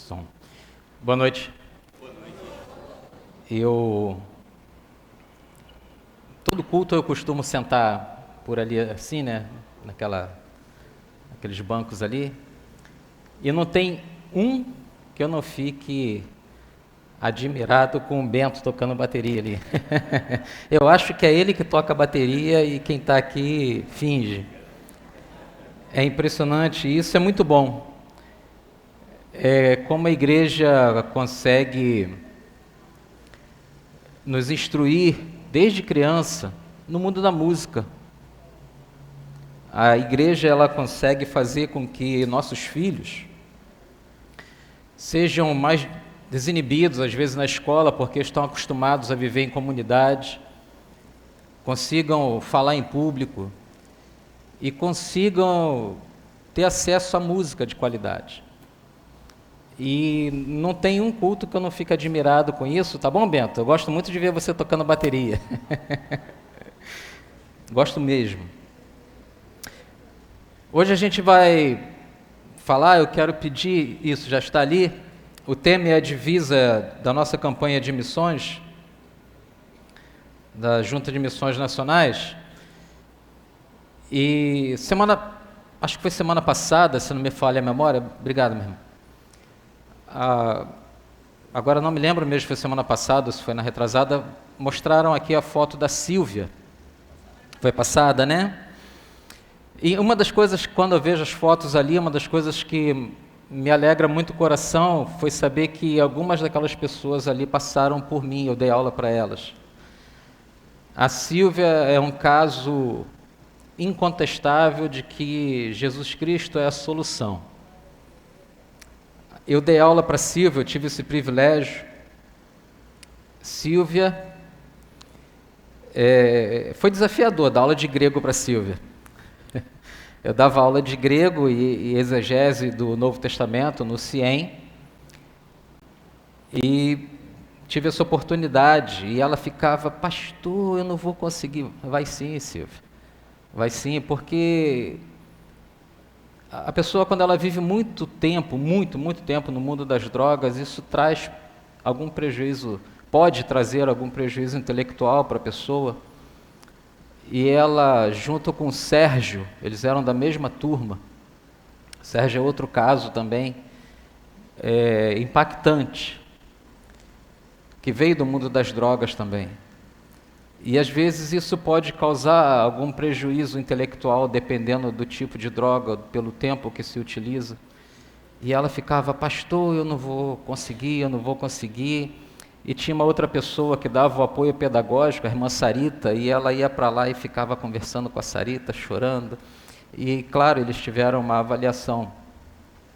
Som. Boa noite. Todo culto eu costumo sentar por ali assim, né? Naqueles bancos ali. E não tem um que eu não fique admirado com o Bento tocando bateria ali. Eu acho que é ele que toca a bateria e quem está aqui finge. É impressionante, e isso é muito bom. Como a igreja consegue nos instruir desde criança no mundo da música. A igreja ela consegue fazer com que nossos filhos sejam mais desinibidos, às vezes na escola, porque estão acostumados a viver em comunidade, consigam falar em público e consigam ter acesso à música de qualidade. E não tem um culto que eu não fique admirado com isso, tá bom, Bento? Eu gosto muito de ver você tocando bateria. Gosto mesmo. Hoje a gente vai falar, eu quero pedir, isso já está ali, o tema é a divisa da nossa campanha de missões, da Junta de Missões Nacionais. E acho que foi semana passada, se não me falha a memória, obrigado, meu irmão. Agora não me lembro mesmo se foi semana passada, se foi na retrasada, mostraram aqui a foto da Sílvia. Foi passada, né? E uma das coisas, quando eu vejo as fotos ali, uma das coisas que me alegra muito o coração foi saber que algumas daquelas pessoas ali passaram por mim, eu dei aula para elas. A Sílvia é um caso incontestável de que Jesus Cristo é a solução. Eu dei aula para Sílvia, eu tive esse privilégio. Sílvia, foi desafiador dar aula de grego para Sílvia. Eu dava aula de grego e exegese do Novo Testamento no CIEM e tive essa oportunidade e ela ficava, pastor, eu não vou conseguir. Vai sim, Sílvia, vai sim, porque a pessoa, quando ela vive muito tempo no mundo das drogas, isso traz algum prejuízo, pode trazer algum prejuízo intelectual para a pessoa. E ela, junto com o Sérgio, eles eram da mesma turma. Sérgio é outro caso também, impactante, que veio do mundo das drogas também. E às vezes isso pode causar algum prejuízo intelectual, dependendo do tipo de droga, pelo tempo que se utiliza. E ela ficava, pastor, eu não vou conseguir. E tinha uma outra pessoa que dava o apoio pedagógico, a irmã Sarita, e ela ia para lá e ficava conversando com a Sarita, chorando. E claro, eles tiveram uma avaliação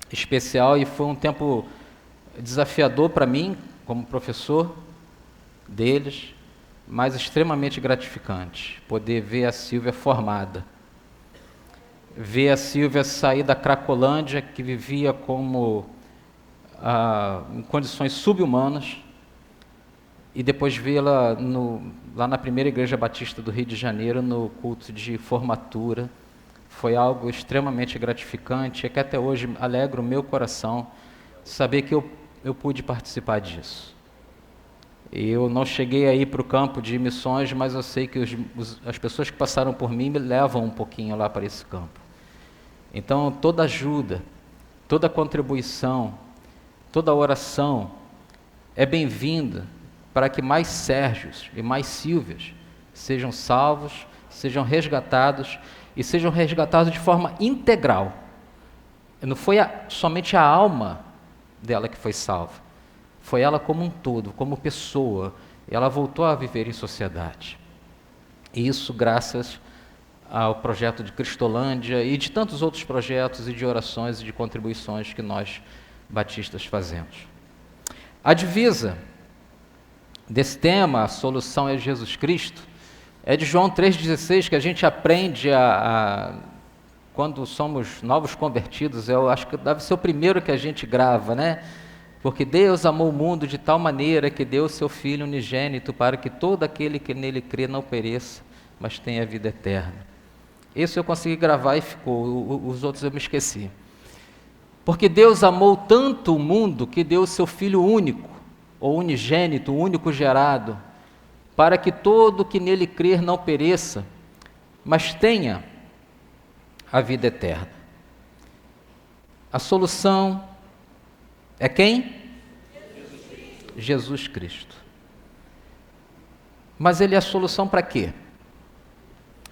especial e foi um tempo desafiador para mim, como professor deles, mas extremamente gratificante, poder ver a Sílvia formada, ver a Sílvia sair da Cracolândia, que vivia em condições subhumanas, e depois vê-la lá na primeira Igreja Batista do Rio de Janeiro, no culto de formatura. Foi algo extremamente gratificante, e que até hoje alegra o meu coração saber que eu pude participar disso. Eu não cheguei aí para o campo de missões, mas eu sei que as pessoas que passaram por mim me levam um pouquinho lá para esse campo. Então, toda ajuda, toda contribuição, toda oração é bem-vinda para que mais Sérgios e mais Sílvias sejam salvos, sejam resgatados e sejam resgatados de forma integral. Não foi somente a alma dela que foi salva. Foi ela como um todo, como pessoa. Ela voltou a viver em sociedade. E isso graças ao projeto de Cristolândia e de tantos outros projetos e de orações e de contribuições que nós batistas fazemos. A divisa desse tema, a solução é Jesus Cristo, é de João 3,16, que a gente aprende quando somos novos convertidos. Eu acho que deve ser o primeiro que a gente grava, né? Porque Deus amou o mundo de tal maneira que deu o seu Filho unigênito para que todo aquele que nele crê não pereça, mas tenha vida eterna. Esse eu consegui gravar e ficou, os outros eu me esqueci. Porque Deus amou tanto o mundo que deu o seu Filho único, ou unigênito, o único gerado, para que todo que nele crer não pereça, mas tenha a vida eterna. A solução é quem? Jesus Cristo. Mas ele é a solução para quê?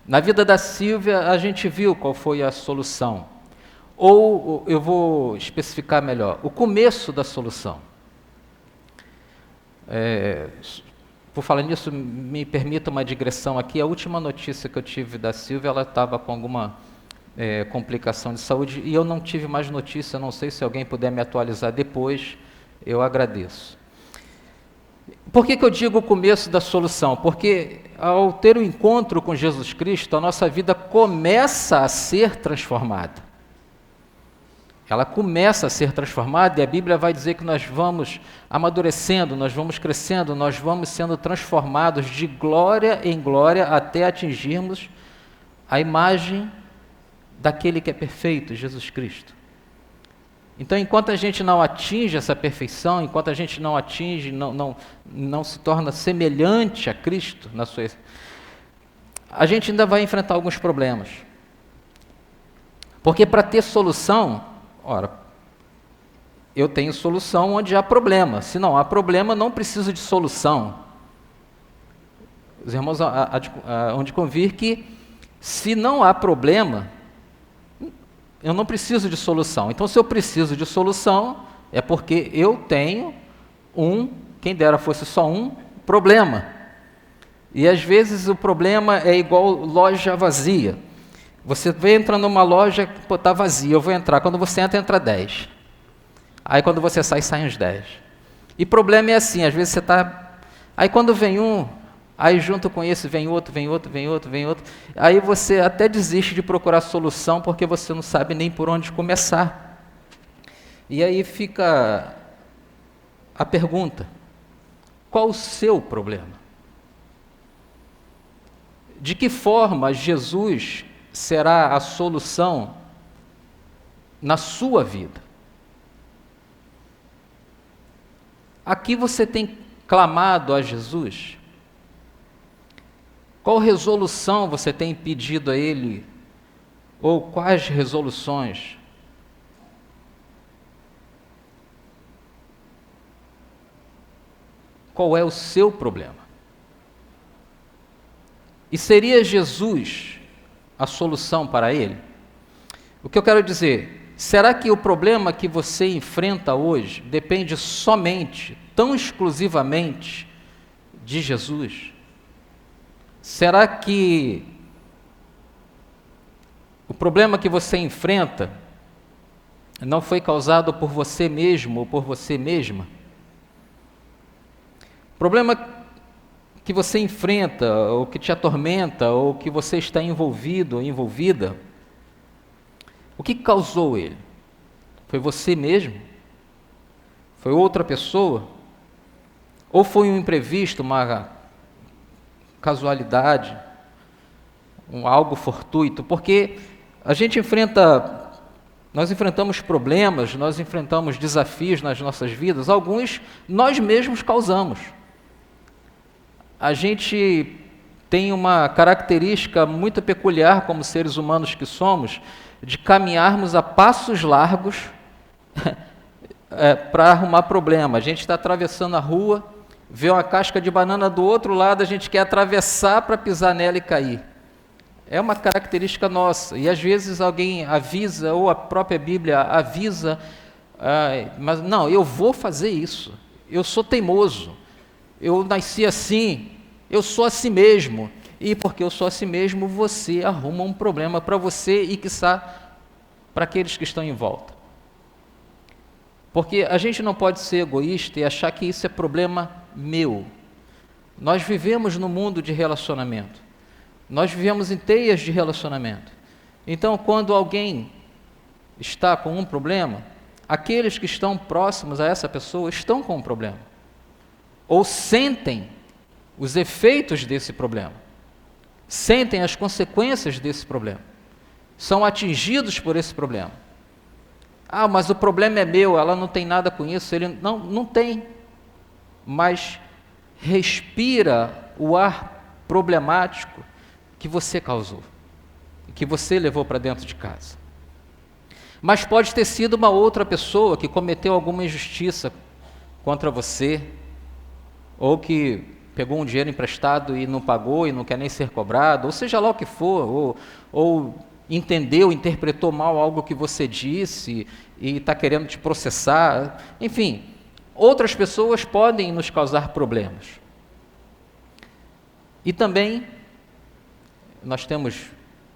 Na vida da Sílvia, a gente viu qual foi a solução. Ou, eu vou especificar melhor, o começo da solução. Por falar nisso, me permita uma digressão aqui. A última notícia que eu tive da Sílvia, ela estava com alguma complicação de saúde e eu não tive mais notícia, não sei se alguém puder me atualizar depois, eu agradeço. Por que eu digo o começo da solução? Porque ao ter o encontro com Jesus Cristo, a nossa vida começa a ser transformada. Ela começa a ser transformada e a Bíblia vai dizer que nós vamos amadurecendo, nós vamos crescendo, nós vamos sendo transformados de glória em glória até atingirmos a imagem daquele que é perfeito, Jesus Cristo. Então, enquanto a gente não atinge essa perfeição, enquanto a gente não atinge, não se torna semelhante a Cristo, a gente ainda vai enfrentar alguns problemas. Porque para ter solução, eu tenho solução onde há problema. Se não há problema, não preciso de solução. Os irmãos hão de convir que, se não há problema, eu não preciso de solução. Então, se eu preciso de solução, é porque eu tenho quem dera fosse só um, problema. E às vezes o problema é igual loja vazia. Você entra numa loja, está vazia, eu vou entrar. Quando você entra 10. Aí quando você sai, saem os 10. E problema é assim, às vezes você está... Aí quando vem aí junto com esse vem outro. Aí você até desiste de procurar solução porque você não sabe nem por onde começar. E aí fica a pergunta: qual o seu problema? De que forma Jesus será a solução na sua vida? Aqui você tem clamado a Jesus? Qual resolução você tem pedido a Ele? Ou quais resoluções? Qual é o seu problema? E seria Jesus a solução para ele? O que eu quero dizer, será que o problema que você enfrenta hoje depende somente, tão exclusivamente, de Jesus? Será que o problema que você enfrenta não foi causado por você mesmo ou por você mesma? O problema que você enfrenta, ou que te atormenta, ou que você está envolvido ou envolvida, o que causou ele? Foi você mesmo? Foi outra pessoa? Ou foi um imprevisto, uma casualidade, algo fortuito? Porque nós enfrentamos problemas, nós enfrentamos desafios nas nossas vidas, alguns nós mesmos causamos. A gente tem uma característica muito peculiar como seres humanos que somos, de caminharmos a passos largos para arrumar problema. A gente está atravessando a rua, vê uma casca de banana do outro lado, a gente quer atravessar para pisar nela e cair. É uma característica nossa. E às vezes alguém avisa, ou a própria Bíblia avisa, mas não, eu vou fazer isso. Eu sou teimoso. Eu nasci assim. Eu sou assim mesmo. E porque eu sou assim mesmo, você arruma um problema para você e, quiçá, para aqueles que estão em volta. Porque a gente não pode ser egoísta e achar que isso é problema meu. Nós vivemos no mundo de relacionamento. Nós vivemos em teias de relacionamento. Então, quando alguém está com um problema, aqueles que estão próximos a essa pessoa estão com um problema. Ou sentem os efeitos desse problema. Sentem as consequências desse problema. São atingidos por esse problema. Ah, mas o problema é meu, ela não tem nada com isso. Ele não tem. Mas respira o ar problemático que você causou, que você levou para dentro de casa. Mas pode ter sido uma outra pessoa que cometeu alguma injustiça contra você, ou que pegou um dinheiro emprestado e não pagou e não quer nem ser cobrado, ou seja lá o que for, ou entendeu, interpretou mal algo que você disse e está querendo te processar. Enfim, outras pessoas podem nos causar problemas. E também, nós temos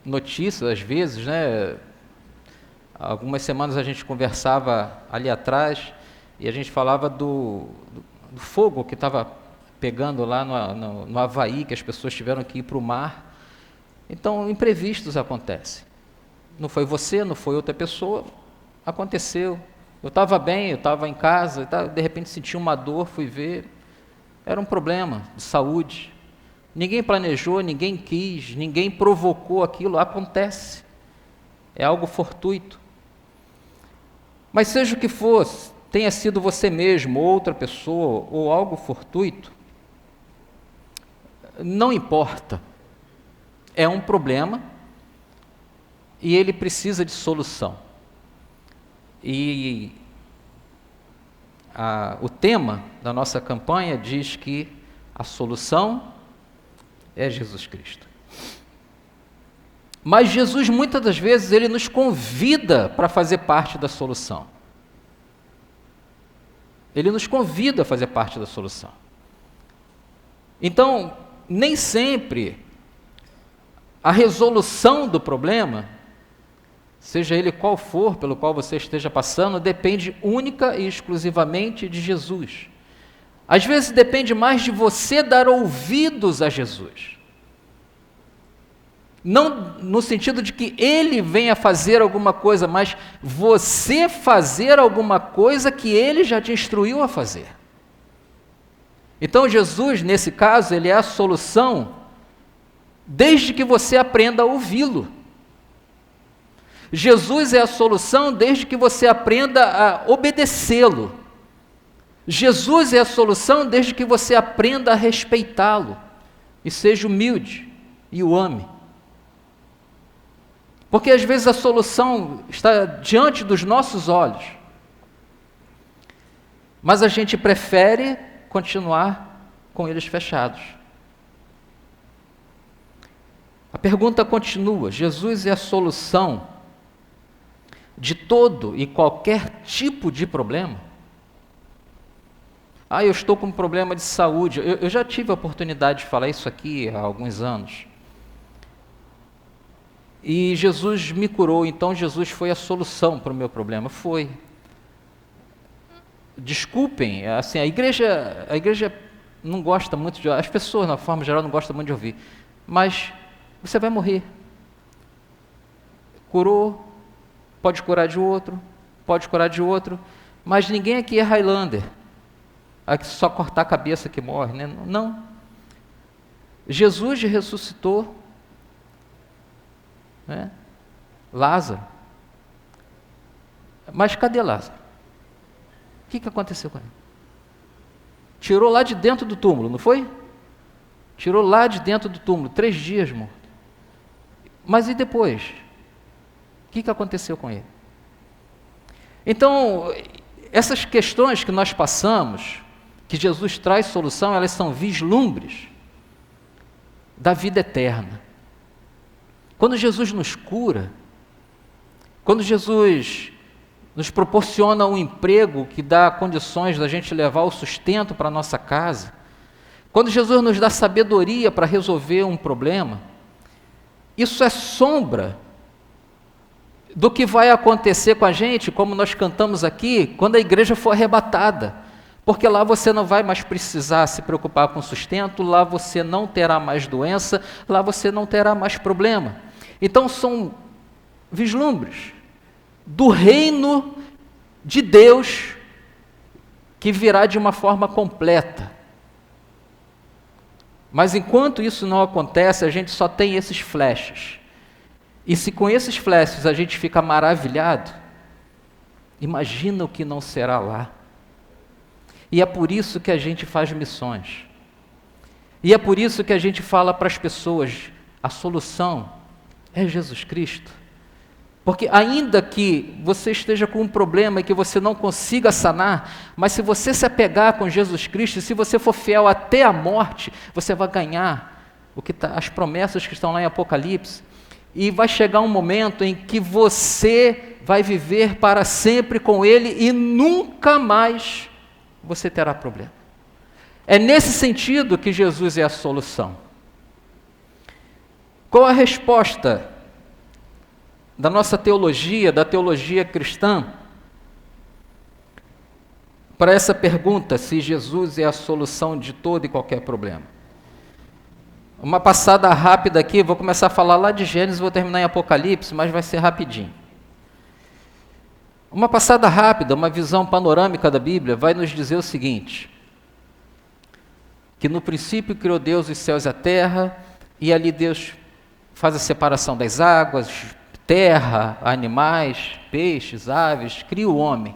notícias, às vezes, né? Algumas semanas a gente conversava ali atrás e a gente falava do fogo que estava pegando lá no Havaí, que as pessoas tiveram que ir para o mar. Então, imprevistos acontecem. Não foi você, não foi outra pessoa, aconteceu. Eu estava bem, eu estava em casa, de repente senti uma dor, fui ver, era um problema de saúde. Ninguém planejou, ninguém quis, ninguém provocou aquilo, acontece. É algo fortuito. Mas seja o que for, tenha sido você mesmo, outra pessoa, ou algo fortuito, não importa. É um problema e ele precisa de solução. E o tema da nossa campanha diz que a solução é Jesus Cristo. Mas Jesus, muitas das vezes, ele nos convida para fazer parte da solução. Ele nos convida a fazer parte da solução. Então, nem sempre a resolução do problema, seja ele qual for, pelo qual você esteja passando, depende única e exclusivamente de Jesus. Às vezes depende mais de você dar ouvidos a Jesus. Não no sentido de que Ele venha fazer alguma coisa, mas você fazer alguma coisa que Ele já te instruiu a fazer. Então Jesus, nesse caso, Ele é a solução, desde que você aprenda a ouvi-lo. Jesus é a solução desde que você aprenda a obedecê-lo. Jesus é a solução desde que você aprenda a respeitá-lo e seja humilde e o ame. Porque às vezes a solução está diante dos nossos olhos, mas a gente prefere continuar com eles fechados. A pergunta continua: Jesus é a solução de todo e qualquer tipo de problema? Eu estou com um problema de saúde. Eu já tive a oportunidade de falar isso aqui há alguns anos. E Jesus me curou, então Jesus foi a solução para o meu problema. Foi. Desculpem, assim, a igreja não gosta muito de... As pessoas, na forma geral, não gostam muito de ouvir. Mas você vai morrer. Curou, pode curar de outro, mas ninguém aqui é Highlander. Aqui só cortar a cabeça que morre, né? Não. Jesus ressuscitou, né? Lázaro. Mas cadê Lázaro? O que aconteceu com ele? Tirou lá de dentro do túmulo, não foi? Tirou lá de dentro do túmulo, 3 dias morto. Mas e depois? O que aconteceu com ele? Então, essas questões que nós passamos, que Jesus traz solução, elas são vislumbres da vida eterna. Quando Jesus nos cura, quando Jesus nos proporciona um emprego que dá condições da gente levar o sustento para a nossa casa, quando Jesus nos dá sabedoria para resolver um problema, isso é sombra do que vai acontecer com a gente, como nós cantamos aqui, quando a igreja for arrebatada. Porque lá você não vai mais precisar se preocupar com sustento, lá você não terá mais doença, lá você não terá mais problema. Então são vislumbres do reino de Deus que virá de uma forma completa. Mas enquanto isso não acontece, a gente só tem esses flashes. E se com esses flashes a gente fica maravilhado, Imagina o que não será lá. E é por isso que a gente faz missões. E é por isso que a gente fala para as pessoas, a solução é Jesus Cristo. Porque ainda que você esteja com um problema e que você não consiga sanar, mas se você se apegar com Jesus Cristo, se você for fiel até a morte, você vai ganhar as promessas que estão lá em Apocalipse. E vai chegar um momento em que você vai viver para sempre com Ele e nunca mais você terá problema. É nesse sentido que Jesus é a solução. Qual a resposta da nossa teologia, da teologia cristã, para essa pergunta, se Jesus é a solução de todo e qualquer problema? Uma passada rápida aqui, vou começar a falar lá de Gênesis, vou terminar em Apocalipse, mas vai ser rapidinho. Uma passada rápida, uma visão panorâmica da Bíblia, vai nos dizer o seguinte: que no princípio criou Deus os céus e a terra, e ali Deus faz a separação das águas, terra, animais, peixes, aves, cria o homem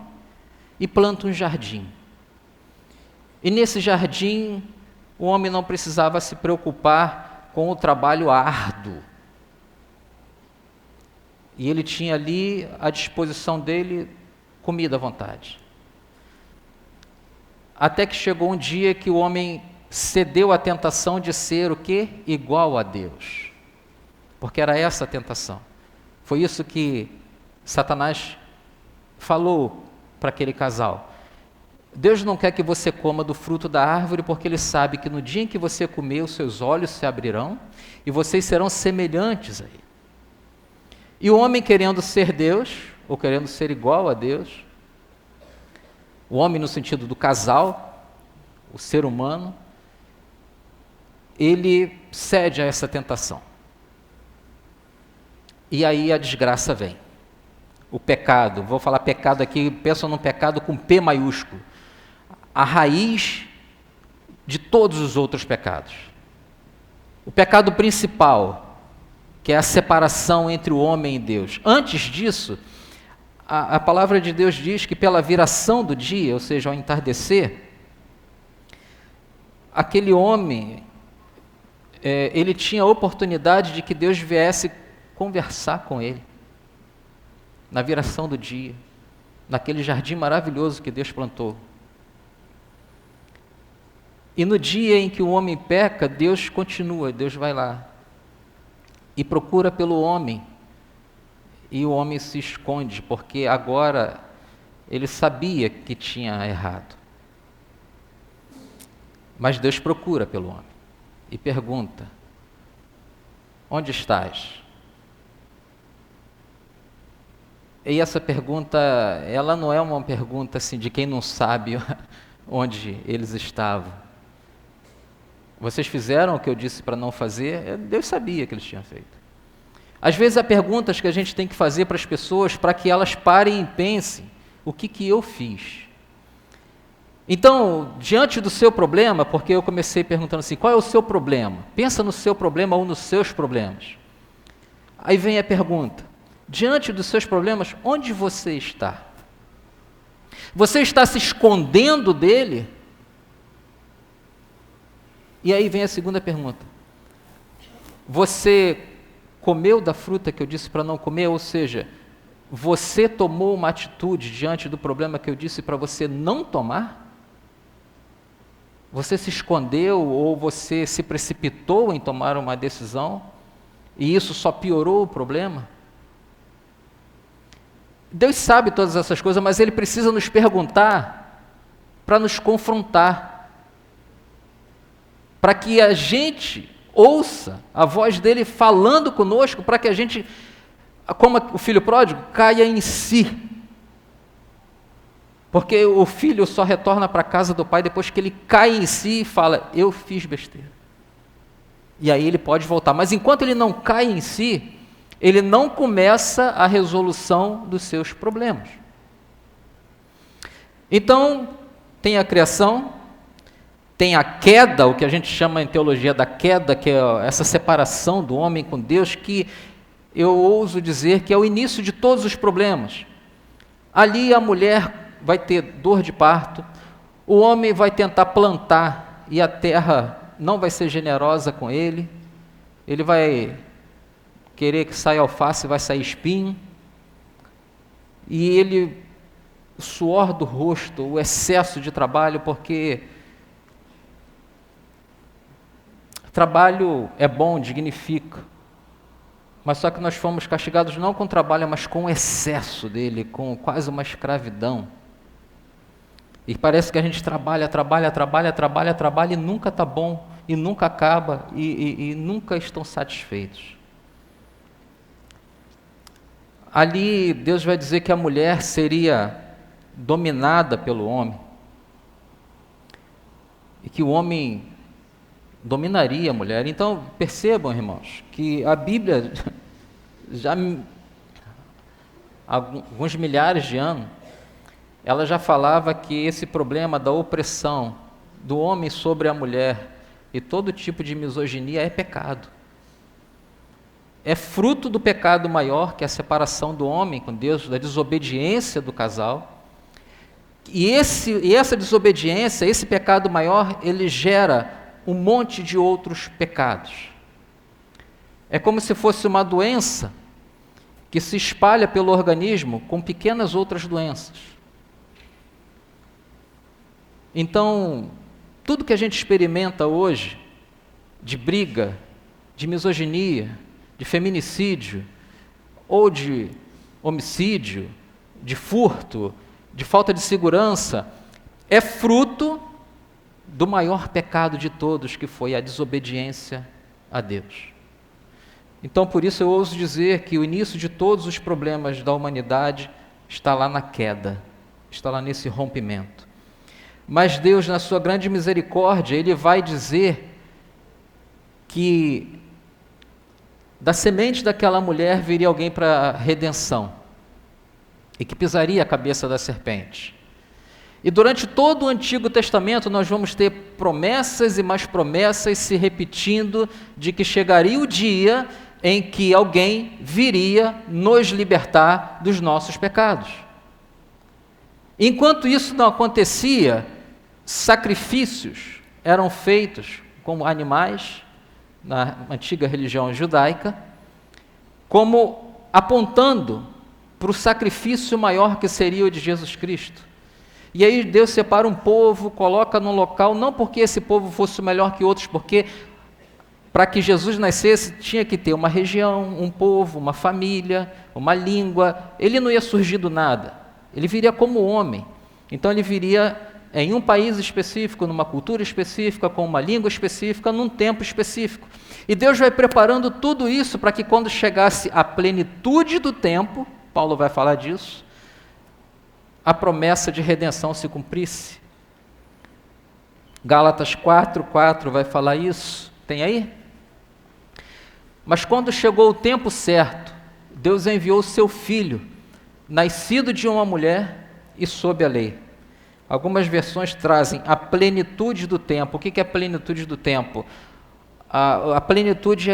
e planta um jardim. E nesse jardim, o homem não precisava se preocupar com o trabalho árduo. E ele tinha ali à disposição dele comida à vontade. Até que chegou um dia que o homem cedeu à tentação de ser o quê? Igual a Deus. Porque era essa a tentação. Foi isso que Satanás falou para aquele casal. Deus não quer que você coma do fruto da árvore, porque Ele sabe que no dia em que você comer, os seus olhos se abrirão e vocês serão semelhantes a Ele. E o homem querendo ser Deus, ou querendo ser igual a Deus, o homem no sentido do casal, o ser humano, ele cede a essa tentação. E aí a desgraça vem. O pecado, vou falar pecado aqui, pensa num pecado com P maiúsculo. A raiz de todos os outros pecados. O pecado principal, que é a separação entre o homem e Deus. Antes disso, a palavra de Deus diz que pela viração do dia, ou seja, ao entardecer, aquele homem, ele tinha a oportunidade de que Deus viesse conversar com ele, na viração do dia, naquele jardim maravilhoso que Deus plantou. E no dia em que o homem peca, Deus continua, Deus vai lá e procura pelo homem, e o homem se esconde, porque agora ele sabia que tinha errado. Mas Deus procura pelo homem e pergunta: onde estás? E essa pergunta, ela não é uma pergunta assim de quem não sabe onde eles estavam. Vocês fizeram o que eu disse para não fazer? Deus sabia que eles tinham feito. Às vezes há perguntas que a gente tem que fazer para as pessoas para que elas parem e pensem: o que eu fiz? Então, diante do seu problema, porque eu comecei perguntando assim, qual é o seu problema? Pensa no seu problema ou nos seus problemas. Aí vem a pergunta: diante dos seus problemas, onde você está? Você está se escondendo dele? E aí vem a segunda pergunta: você comeu da fruta que eu disse para não comer? Ou seja, você tomou uma atitude diante do problema que eu disse para você não tomar? Você se escondeu ou você se precipitou em tomar uma decisão e isso só piorou o problema? Deus sabe todas essas coisas, mas Ele precisa nos perguntar para nos confrontar, para que a gente ouça a voz dEle falando conosco, para que a gente, como o filho pródigo, caia em si. Porque o filho só retorna para a casa do pai depois que ele cai em si e fala: eu fiz besteira. E aí ele pode voltar. Mas enquanto ele não cai em si, ele não começa a resolução dos seus problemas. Então, tem a criação, tem a queda, o que a gente chama em teologia da queda, que é essa separação do homem com Deus, que eu ouso dizer que é o início de todos os problemas. Ali a mulher vai ter dor de parto, o homem vai tentar plantar e a terra não vai ser generosa com ele, ele vai querer que saia alface, vai sair espinho, e ele, o suor do rosto, o excesso de trabalho, porque trabalho é bom, dignifica, mas só que nós fomos castigados não com trabalho, mas com o excesso dele, com quase uma escravidão. E parece que a gente trabalha e nunca está bom, e nunca acaba, e nunca estão satisfeitos. Ali Deus vai dizer que a mulher seria dominada pelo homem, e que o homem dominaria a mulher. Então, percebam, irmãos, que a Bíblia, já há alguns milhares de anos, ela já falava que esse problema da opressão do homem sobre a mulher e todo tipo de misoginia é pecado. É fruto do pecado maior, que é a separação do homem com Deus, da desobediência do casal. E essa desobediência, esse pecado maior, ele gera um monte de outros pecados. É como se fosse uma doença que se espalha pelo organismo com pequenas outras doenças. Então, tudo que a gente experimenta hoje, de briga, de misoginia, de feminicídio, ou de homicídio, de furto, de falta de segurança, é fruto do maior pecado de todos, que foi a desobediência a Deus. Então, por isso eu ouso dizer que o início de todos os problemas da humanidade está lá na queda, está lá nesse rompimento. Mas Deus, na sua grande misericórdia, Ele vai dizer que da semente daquela mulher viria alguém para a redenção, e que pisaria a cabeça da serpente. E durante todo o Antigo Testamento nós vamos ter promessas e mais promessas se repetindo de que chegaria o dia em que alguém viria nos libertar dos nossos pecados. Enquanto isso não acontecia, sacrifícios eram feitos como animais, na antiga religião judaica, como apontando para o sacrifício maior que seria o de Jesus Cristo. E aí Deus separa um povo, coloca num local, não porque esse povo fosse melhor que outros, porque para que Jesus nascesse tinha que ter uma região, um povo, uma família, uma língua. Ele não ia surgir do nada, ele viria como homem. Então ele viria em um país específico, numa cultura específica, com uma língua específica, num tempo específico. E Deus vai preparando tudo isso para que quando chegasse a plenitude do tempo, Paulo vai falar disso, a promessa de redenção se cumprisse. Gálatas 4:4 vai falar isso. Tem aí? Mas quando chegou o tempo certo, Deus enviou o seu Filho, nascido de uma mulher e sob a lei. Algumas versões trazem a plenitude do tempo. O que é a plenitude do tempo? A plenitude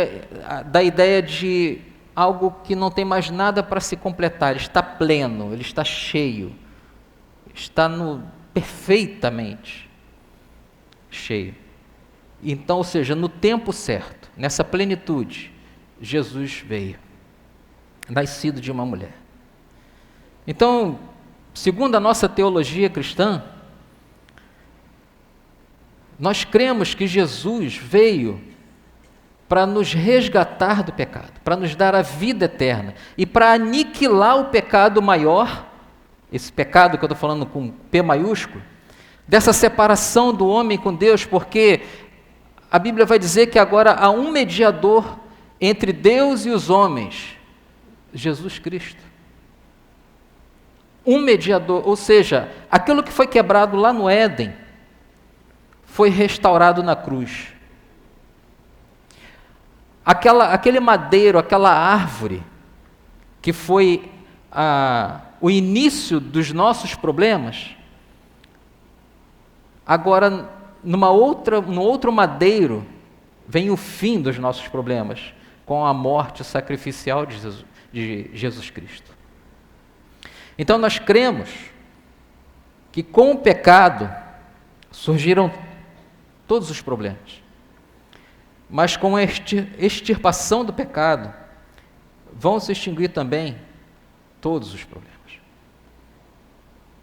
da ideia de algo que não tem mais nada para se completar. Ele está pleno, ele está cheio, está perfeitamente cheio. Então, ou seja, no tempo certo, nessa plenitude, Jesus veio, nascido de uma mulher. Então, segundo a nossa teologia cristã, nós cremos que Jesus veio para nos resgatar do pecado, para nos dar a vida eterna e para aniquilar o pecado maior, esse pecado que eu estou falando com P maiúsculo, dessa separação do homem com Deus, porque a Bíblia vai dizer que agora há um mediador entre Deus e os homens, Jesus Cristo. Um mediador, ou seja, aquilo que foi quebrado lá no Éden, foi restaurado na cruz. Aquele madeiro, aquela árvore, que foi o início dos nossos problemas, agora, num outro madeiro, vem o fim dos nossos problemas, com a morte sacrificial de Jesus Cristo. Então nós cremos que com o pecado surgiram todos os problemas, mas com a extirpação do pecado vão se extinguir também todos os problemas.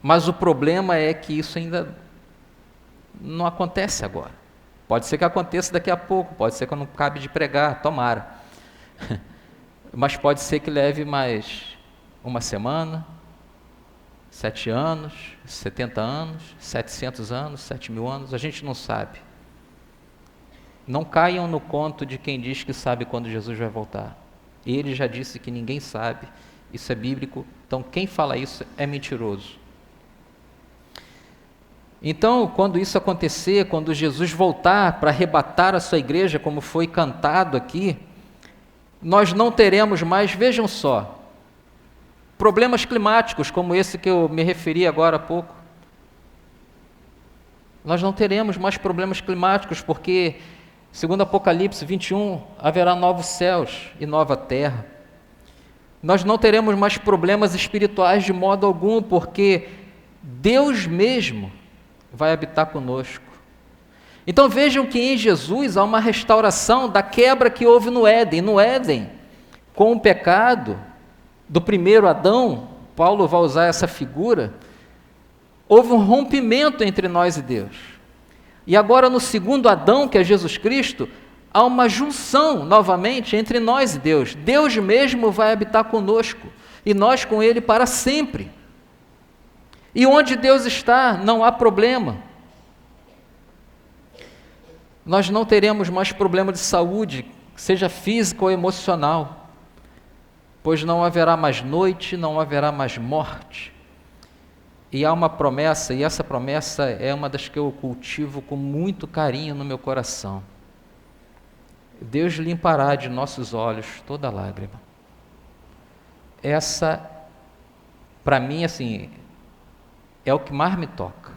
Mas o problema é que isso ainda não acontece agora. Pode ser que aconteça daqui a pouco, pode ser que eu não cabe de pregar, tomara. Mas pode ser que leve mais uma semana, 7 anos, 70 anos, 700 anos, 7.000 anos, a gente não sabe. Não caiam no conto de quem diz que sabe quando Jesus vai voltar. Ele já disse que ninguém sabe, isso é bíblico, então quem fala isso é mentiroso. Então, quando isso acontecer, quando Jesus voltar para arrebatar a sua igreja, como foi cantado aqui, nós não teremos mais, vejam só, problemas climáticos, como esse que eu me referi agora há pouco. Nós não teremos mais problemas climáticos, porque, segundo Apocalipse 21, haverá novos céus e nova terra. Nós não teremos mais problemas espirituais de modo algum, porque Deus mesmo vai habitar conosco. Então vejam que em Jesus há uma restauração da quebra que houve no Éden. No Éden, com o pecado do primeiro Adão, Paulo vai usar essa figura, houve um rompimento entre nós e Deus. E agora no segundo Adão, que é Jesus Cristo, há uma junção novamente entre nós e Deus. Deus mesmo vai habitar conosco e nós com Ele para sempre. E onde Deus está, não há problema. Nós não teremos mais problema de saúde, seja física ou emocional, pois não haverá mais noite, não haverá mais morte. E há uma promessa, e essa promessa é uma das que eu cultivo com muito carinho no meu coração. Deus limpará de nossos olhos toda lágrima. Essa, para mim, assim, é o que mais me toca.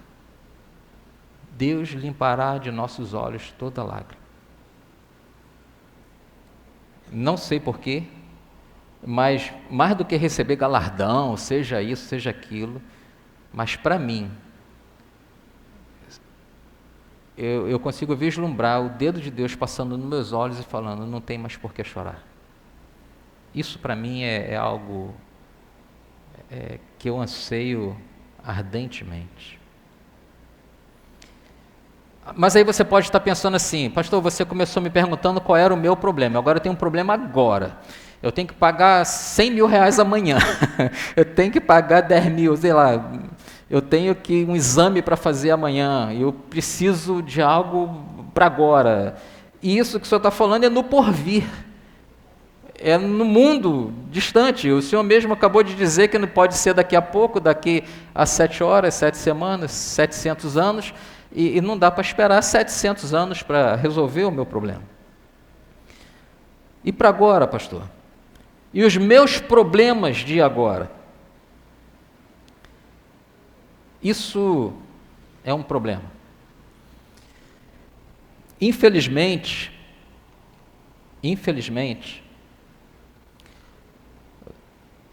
Deus limpará de nossos olhos toda lágrima. Não sei porquê, mas mais do que receber galardão, seja isso, seja aquilo, mas para mim, eu consigo vislumbrar o dedo de Deus passando nos meus olhos e falando, não tem mais por que chorar. Isso para mim é algo que eu anseio ardentemente. Mas aí você pode estar pensando assim, pastor, você começou me perguntando qual era o meu problema, agora eu tenho um problema agora. Eu tenho que pagar 100 mil reais amanhã, eu tenho que pagar 10 mil, sei lá, eu tenho que um exame para fazer amanhã, eu preciso de algo para agora. E isso que o senhor está falando é no porvir, é no mundo distante. O senhor mesmo acabou de dizer que não pode ser daqui a pouco, daqui a 7 horas, 7 semanas, 700 anos, e não dá para esperar 700 anos para resolver o meu problema. E para agora, pastor? E os meus problemas de agora? Isso é um problema. Infelizmente,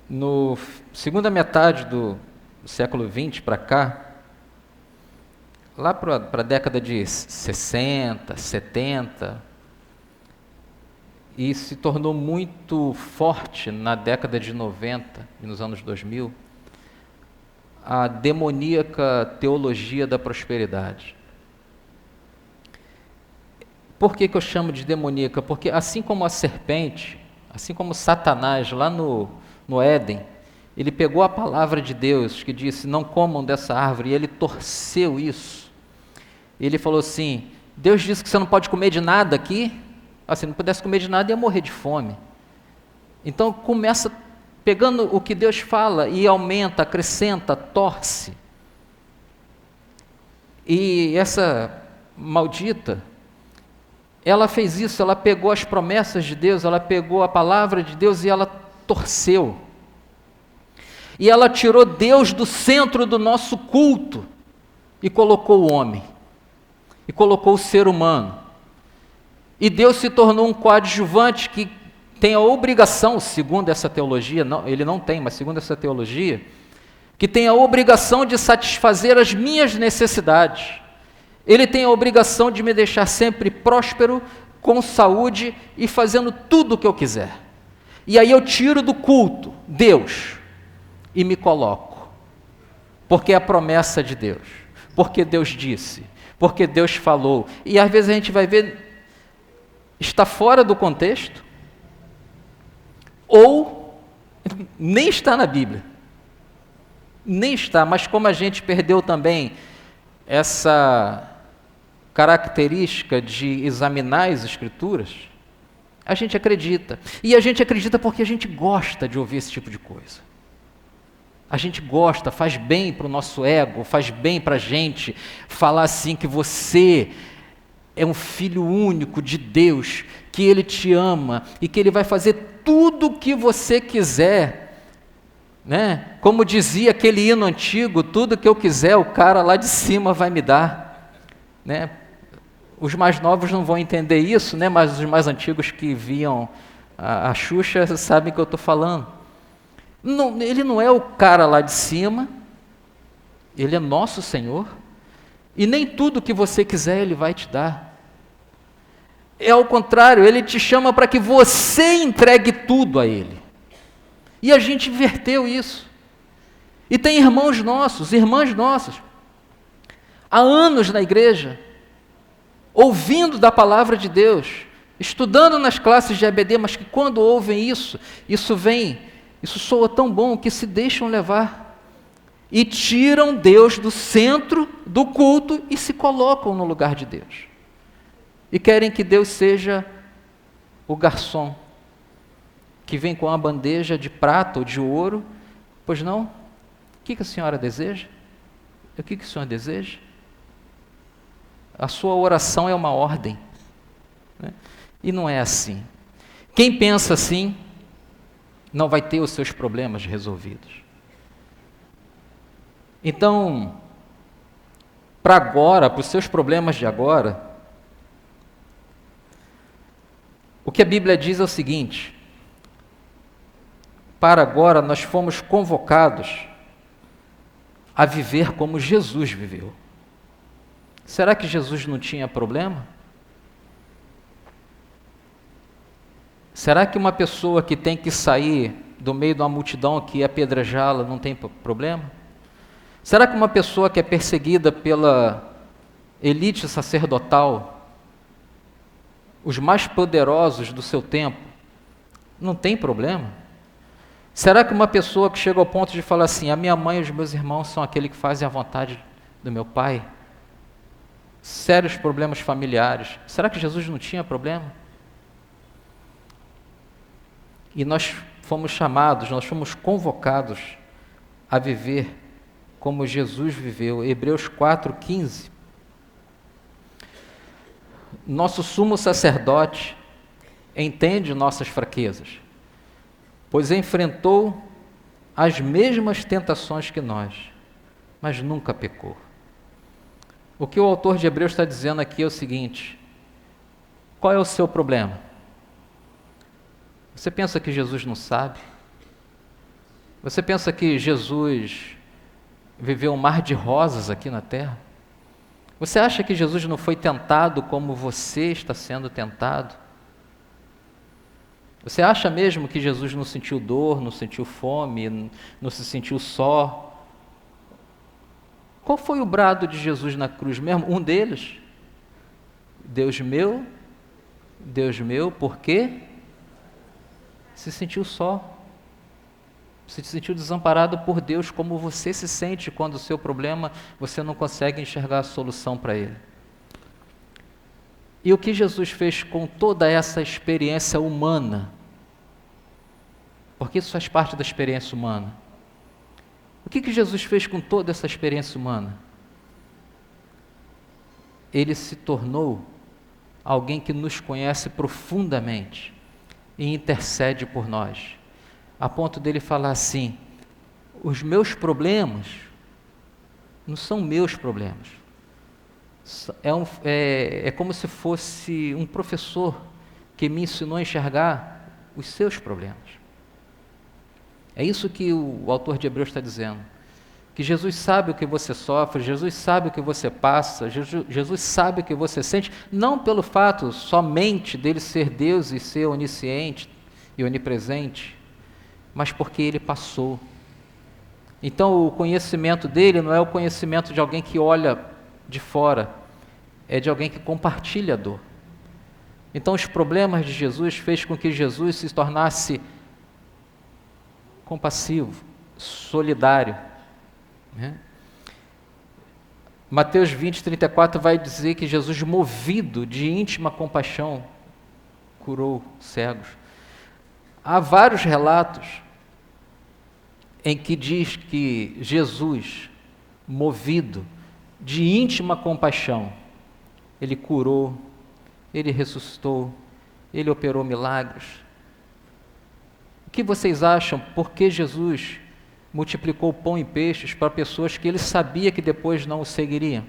no segunda metade do século XX para cá, lá para a década de 60, 70, e se tornou muito forte na década de 90 e nos anos 2000, a demoníaca teologia da prosperidade. Por que eu chamo de demoníaca? Porque assim como a serpente, assim como Satanás lá no Éden, ele pegou a palavra de Deus que disse, não comam dessa árvore, e ele torceu isso. Ele falou assim, Deus disse que você não pode comer de nada aqui, se não pudesse comer de nada ia morrer de fome. Então começa pegando o que Deus fala e aumenta, acrescenta, torce. E essa maldita, ela fez isso, ela pegou as promessas de Deus, ela pegou a palavra de Deus e ela torceu. E ela tirou Deus do centro do nosso culto e colocou o homem, e colocou o ser humano. E Deus se tornou um coadjuvante que tem a obrigação, segundo essa teologia, não, ele não tem, mas segundo essa teologia, que tem a obrigação de satisfazer as minhas necessidades. Ele tem a obrigação de me deixar sempre próspero, com saúde e fazendo tudo o que eu quiser. E aí eu tiro do culto Deus e me coloco, porque é a promessa de Deus, porque Deus disse, porque Deus falou. E às vezes a gente vai ver, está fora do contexto, ou nem está na Bíblia. Nem está, mas como a gente perdeu também essa característica de examinar as Escrituras, a gente acredita. E a gente acredita porque a gente gosta de ouvir esse tipo de coisa. A gente gosta, faz bem para o nosso ego, faz bem para a gente falar assim que você é um filho único de Deus, que Ele te ama e que Ele vai fazer tudo o que você quiser, né? Como dizia aquele hino antigo, tudo que eu quiser o cara lá de cima vai me dar, né? Os mais novos não vão entender isso, né? Mas os mais antigos que viam a Xuxa sabem o que eu estou falando. Não, ele não é o cara lá de cima, Ele é nosso Senhor, e nem tudo que você quiser Ele vai te dar. É ao contrário, Ele te chama para que você entregue tudo a Ele. E a gente inverteu isso. E tem irmãos nossos, irmãs nossas, há anos na igreja, ouvindo da palavra de Deus, estudando nas classes de EBD, mas que quando ouvem isso soa tão bom que se deixam levar e tiram Deus do centro do culto e se colocam no lugar de Deus. E querem que Deus seja o garçom, que vem com uma bandeja de prata ou de ouro. Pois não? O que a senhora deseja? O que o senhor deseja? A sua oração é uma ordem, né? E não é assim. Quem pensa assim, não vai ter os seus problemas resolvidos. Então, para agora, para os seus problemas de agora, o que a Bíblia diz é o seguinte: para agora nós fomos convocados a viver como Jesus viveu. Será que Jesus não tinha problema? Será que uma pessoa que tem que sair do meio de uma multidão que apedrejá-la não tem problema? Será que uma pessoa que é perseguida pela elite sacerdotal, os mais poderosos do seu tempo, não tem problema? Será que uma pessoa que chega ao ponto de falar assim, a minha mãe e os meus irmãos são aqueles que fazem a vontade do meu pai? Sérios problemas familiares. Será que Jesus não tinha problema? E nós fomos chamados, nós fomos convocados a viver como Jesus viveu. Hebreus 4:15. Nosso sumo sacerdote entende nossas fraquezas, pois enfrentou as mesmas tentações que nós, mas nunca pecou. O que o autor de Hebreus está dizendo aqui é o seguinte: qual é o seu problema? Você pensa que Jesus não sabe? Você pensa que Jesus viveu um mar de rosas aqui na terra? Você acha que Jesus não foi tentado como você está sendo tentado? Você acha mesmo que Jesus não sentiu dor, não sentiu fome, não se sentiu só? Qual foi o brado de Jesus na cruz mesmo? Um deles. Deus meu, por quê? Se sentiu só. Se sentiu desamparado por Deus, como você se sente quando o seu problema, você não consegue enxergar a solução para ele. E o que Jesus fez com toda essa experiência humana? Porque isso faz parte da experiência humana. O que Jesus fez com toda essa experiência humana? Ele se tornou alguém que nos conhece profundamente e intercede por nós, a ponto dele falar assim: os meus problemas não são meus problemas. É como se fosse um professor que me ensinou a enxergar os seus problemas. É isso que o autor de Hebreus está dizendo. que Jesus sabe o que você sofre, Jesus sabe o que você passa, Jesus sabe o que você sente, não pelo fato somente dele ser Deus e ser onisciente e onipresente, mas porque ele passou. Então o conhecimento dele não é o conhecimento de alguém que olha de fora, é de alguém que compartilha a dor. Então os problemas de Jesus fez com que Jesus se tornasse compassivo, solidário. Mateus 20, 34 vai dizer que Jesus, movido de íntima compaixão, curou cegos. Há vários relatos em que diz que Jesus, movido de íntima compaixão, ele curou, ele ressuscitou, ele operou milagres. O que vocês acham? Por que Jesus multiplicou pão e peixes para pessoas que ele sabia que depois não o seguiriam?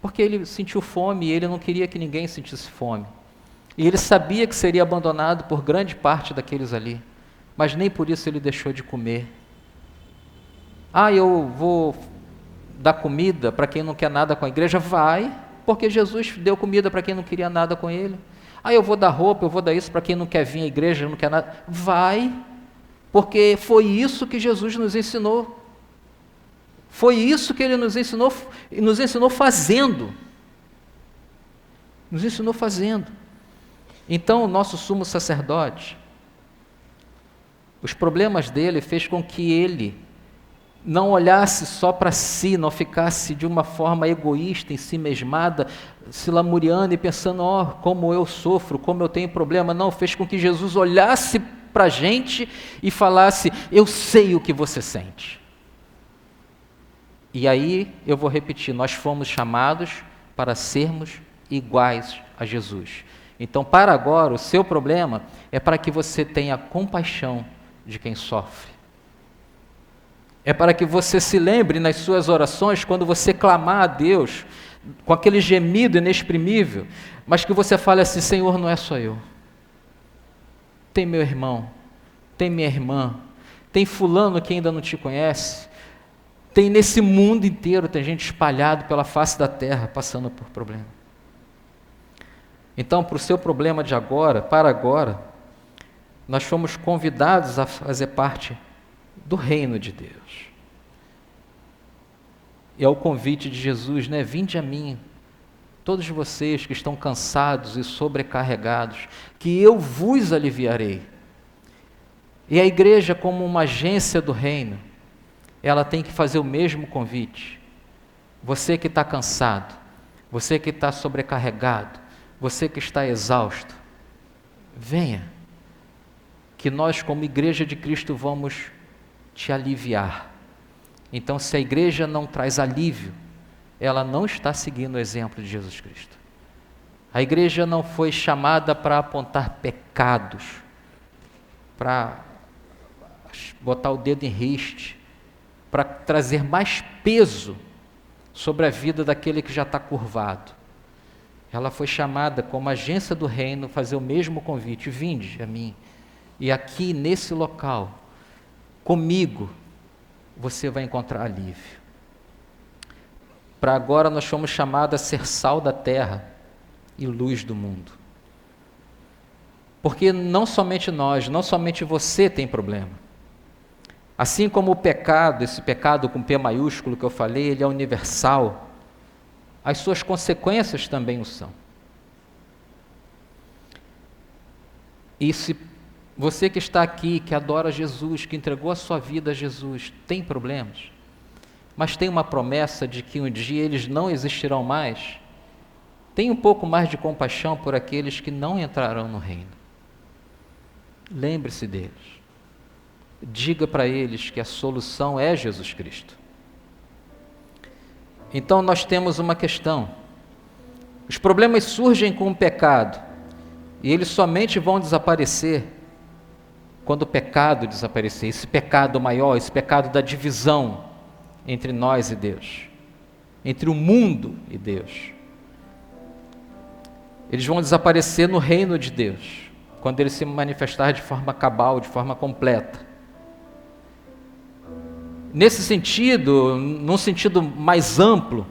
Porque ele sentiu fome e ele não queria que ninguém sentisse fome. E ele sabia que seria abandonado por grande parte daqueles ali, mas nem por isso ele deixou de comer. Eu vou dar comida para quem não quer nada com a igreja? Vai, porque Jesus deu comida para quem não queria nada com ele. Eu vou dar roupa, eu vou dar isso para quem não quer vir à igreja, não quer nada. Vai, porque foi isso que Jesus nos ensinou. Foi isso que ele nos ensinou fazendo. Nos ensinou fazendo. Então, o nosso sumo sacerdote, os problemas dele fez com que ele não olhasse só para si, não ficasse de uma forma egoísta, ensimesmada, se lamuriando e pensando, como eu sofro, como eu tenho problema. Não, fez com que Jesus olhasse para a gente e falasse, eu sei o que você sente. E aí, eu vou repetir, nós fomos chamados para sermos iguais a Jesus. Então, para agora, o seu problema é para que você tenha compaixão de quem sofre. É para que você se lembre nas suas orações, quando você clamar a Deus, com aquele gemido inexprimível, mas que você fale assim, Senhor, não é só eu. Tem meu irmão, tem minha irmã, tem fulano que ainda não te conhece, tem nesse mundo inteiro, tem gente espalhada pela face da terra, passando por problema. Então, para o seu problema de agora, para agora, nós fomos convidados a fazer parte do reino de Deus. E é o convite de Jesus, vinde a mim, todos vocês que estão cansados e sobrecarregados, que eu vos aliviarei. E a igreja, como uma agência do reino, ela tem que fazer o mesmo convite. Você que está cansado, você que está sobrecarregado, você que está exausto, venha, que nós como igreja de Cristo vamos te aliviar. Então, se a igreja não traz alívio, ela não está seguindo o exemplo de Jesus Cristo. A igreja não foi chamada para apontar pecados, para botar o dedo em riste, para trazer mais peso sobre a vida daquele que já está curvado. Ela foi chamada como agência do reino, fazer o mesmo convite, vinde a mim, e aqui nesse local, comigo, você vai encontrar alívio. Para agora nós fomos chamados a ser sal da terra e luz do mundo. Porque não somente nós, não somente você tem problema. Assim como o pecado, esse pecado com P maiúsculo que eu falei, ele é universal, as suas consequências também o são. E se você que está aqui, que adora Jesus, que entregou a sua vida a Jesus, tem problemas, mas tem uma promessa de que um dia eles não existirão mais, tem um pouco mais de compaixão por aqueles que não entrarão no reino. Lembre-se deles. Diga para eles que a solução é Jesus Cristo. Então nós temos uma questão. Os problemas surgem com o pecado, e eles somente vão desaparecer quando o pecado desaparecer, esse pecado maior, esse pecado da divisão entre nós e Deus, entre o mundo e Deus. Eles vão desaparecer no reino de Deus, quando ele se manifestar de forma cabal, de forma completa. Nesse sentido, num sentido mais amplo,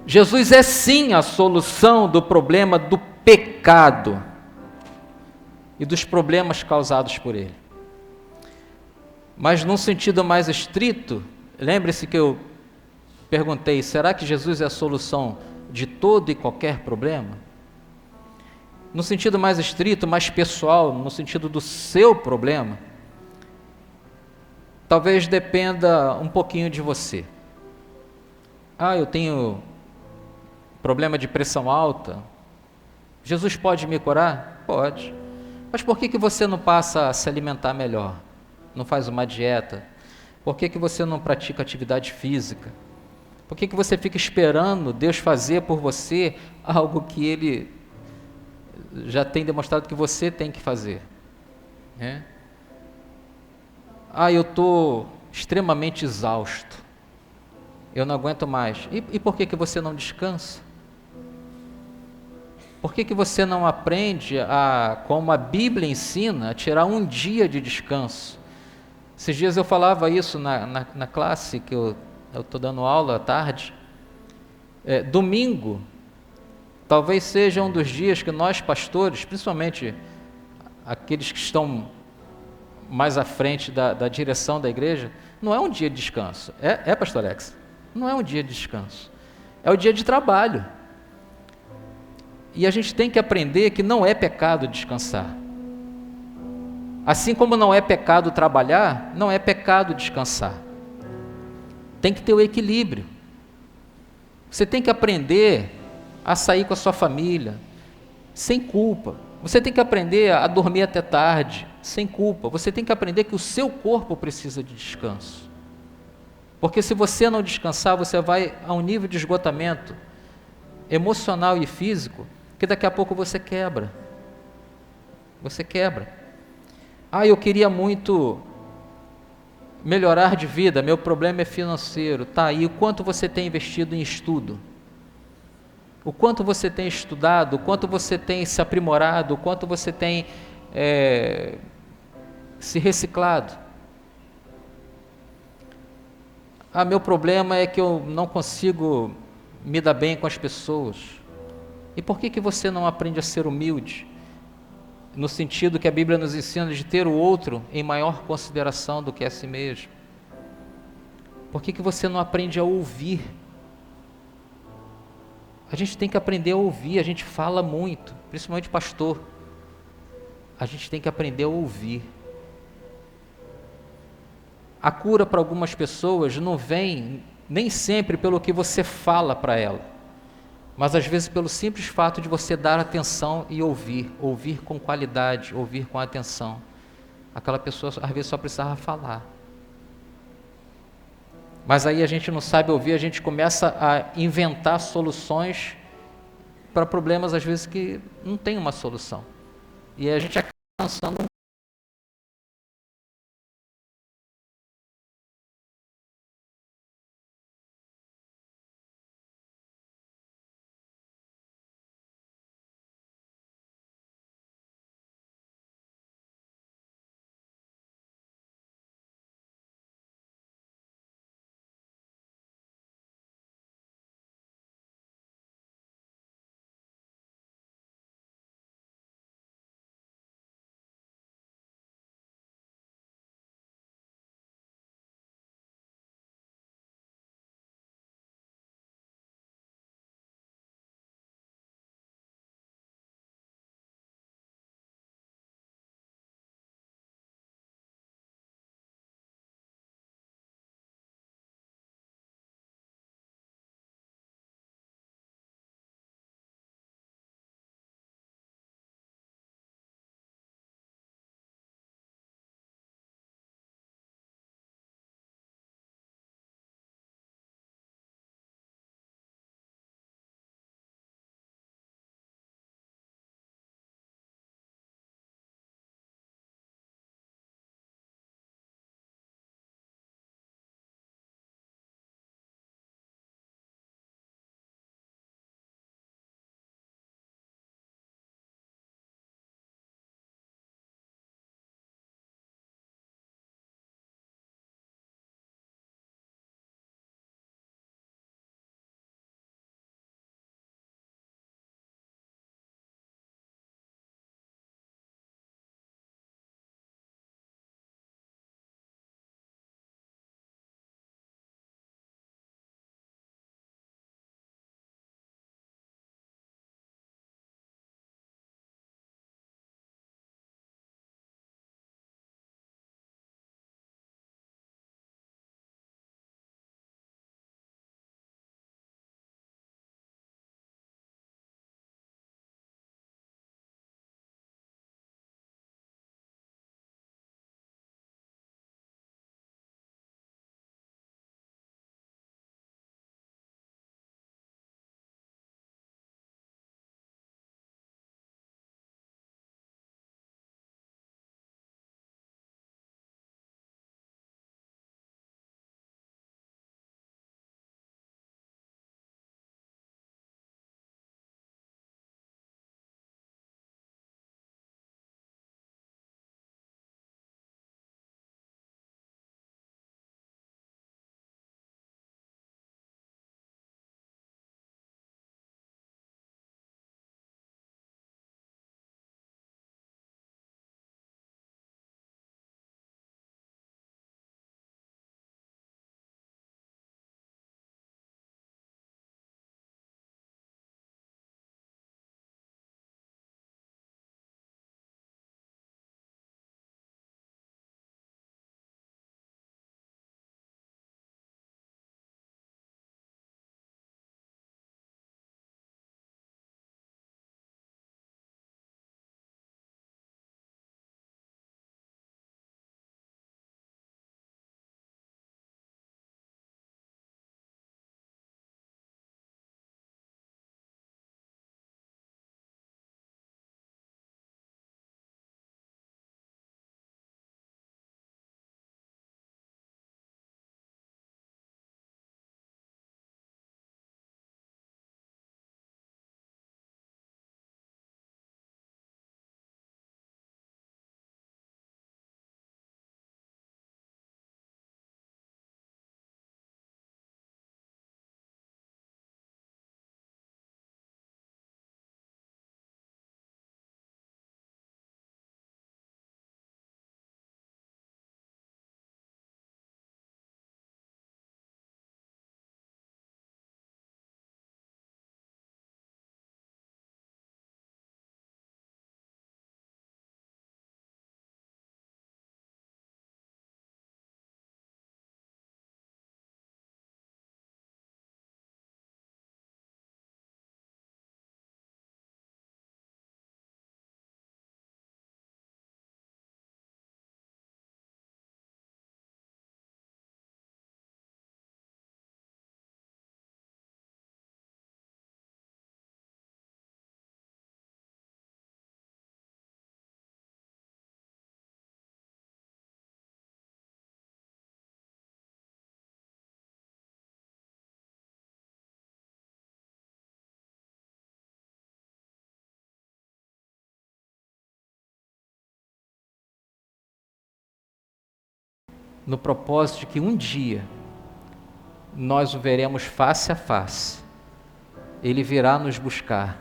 Jesus é sim a solução do problema do pecado e dos problemas causados por ele. Mas num sentido mais estrito, lembre-se que eu perguntei, será que Jesus é a solução de todo e qualquer problema? No sentido mais estrito, mais pessoal, no sentido do seu problema, talvez dependa um pouquinho de você. Eu tenho problema de pressão alta. Jesus pode me curar? Pode. Mas por que você não passa a se alimentar melhor? Não faz uma dieta? Por que você não pratica atividade física? Por que você fica esperando Deus fazer por você algo que Ele já tem demonstrado que você tem que fazer? Eu estou extremamente exausto. Eu não aguento mais. E por que você não descansa? Por que você não aprende, como a Bíblia ensina, a tirar um dia de descanso? Esses dias eu falava isso na classe, que eu estou dando aula à tarde. Domingo, talvez seja um dos dias que nós pastores, principalmente aqueles que estão mais à frente da direção da igreja, não é um dia de descanso. Pastor Alex? Não é um dia de descanso. É o dia de trabalho. E a gente tem que aprender que não é pecado descansar. Assim como não é pecado trabalhar, não é pecado descansar. Tem que ter o equilíbrio. Você tem que aprender a sair com a sua família, sem culpa. Você tem que aprender a dormir até tarde, sem culpa. Você tem que aprender que o seu corpo precisa de descanso. Porque se você não descansar, você vai a um nível de esgotamento emocional e físico, que daqui a pouco você quebra. Você quebra. Eu queria muito melhorar de vida, meu problema é financeiro. E o quanto você tem investido em estudo? O quanto você tem estudado, o quanto você tem se aprimorado, o quanto você tem se reciclado? Meu problema é que eu não consigo me dar bem com as pessoas. E por que você não aprende a ser humilde? No sentido que a Bíblia nos ensina de ter o outro em maior consideração do que a si mesmo. Por que você não aprende a ouvir? A gente tem que aprender a ouvir, a gente fala muito, principalmente pastor. A gente tem que aprender a ouvir. A cura para algumas pessoas não vem nem sempre pelo que você fala para ela, mas às vezes pelo simples fato de você dar atenção e ouvir com qualidade, ouvir com atenção. Aquela pessoa às vezes só precisava falar. Mas aí a gente não sabe ouvir, a gente começa a inventar soluções para problemas às vezes que não tem uma solução. E a gente acaba lançando no propósito de que um dia nós o veremos face a face. Ele virá nos buscar,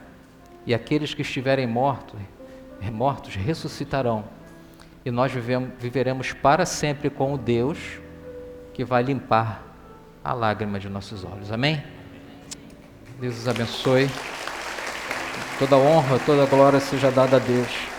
e aqueles que estiverem mortos ressuscitarão, e nós viveremos para sempre com o Deus que vai limpar a lágrima de nossos olhos. Amém? Deus os abençoe. Toda honra, toda glória seja dada a Deus.